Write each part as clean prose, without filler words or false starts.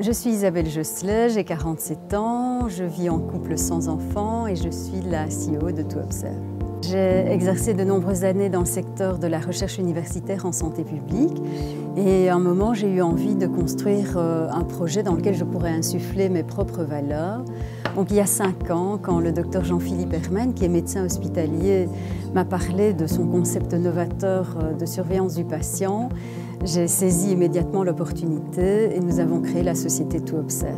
Je suis Isabelle Josselet, j'ai 47 ans, je vis en couple sans enfant et je suis la CEO de TwoObserve. J'ai exercé de nombreuses années dans le secteur de la recherche universitaire en santé publique et à un moment j'ai eu envie de construire un projet dans lequel je pourrais insuffler mes propres valeurs. Donc il y a 5 ans, quand le docteur Jean-Philippe Herman, qui est médecin hospitalier, m'a parlé de son concept novateur de surveillance du patient, j'ai saisi immédiatement l'opportunité et nous avons créé la société TwoObserve.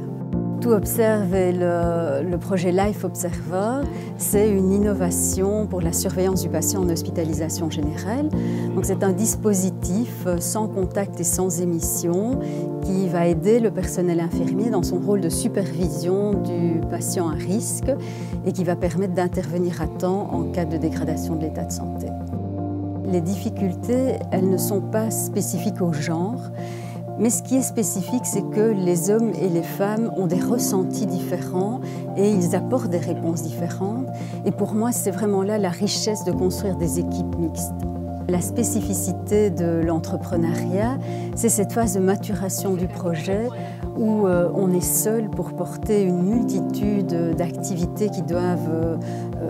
TwoObserve et le projet Life Observer, c'est une innovation pour la surveillance du patient en hospitalisation générale. Donc c'est un dispositif sans contact et sans émission qui va aider le personnel infirmier dans son rôle de supervision du patient à risque et qui va permettre d'intervenir à temps en cas de dégradation de l'état de santé. Les difficultés, elles ne sont pas spécifiques au genre, mais ce qui est spécifique, c'est que les hommes et les femmes ont des ressentis différents et ils apportent des réponses différentes. Et pour moi, c'est vraiment là la richesse de construire des équipes mixtes. La spécificité de l'entrepreneuriat, c'est cette phase de maturation du projet où on est seul pour porter une multitude d'activités qui doivent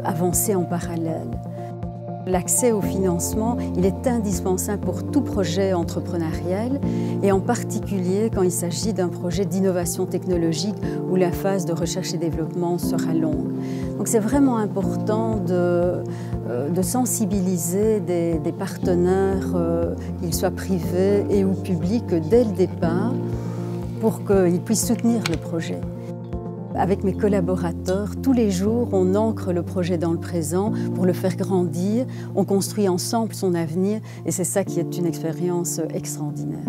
avancer en parallèle. L'accès au financement, il est indispensable pour tout projet entrepreneurial et en particulier quand il s'agit d'un projet d'innovation technologique où la phase de recherche et développement sera longue. Donc c'est vraiment important de sensibiliser des partenaires, qu'ils soient privés et ou publics, dès le départ pour qu'ils puissent soutenir le projet. Avec mes collaborateurs, tous les jours, on ancre le projet dans le présent pour le faire grandir. On construit ensemble son avenir et c'est ça qui est une expérience extraordinaire.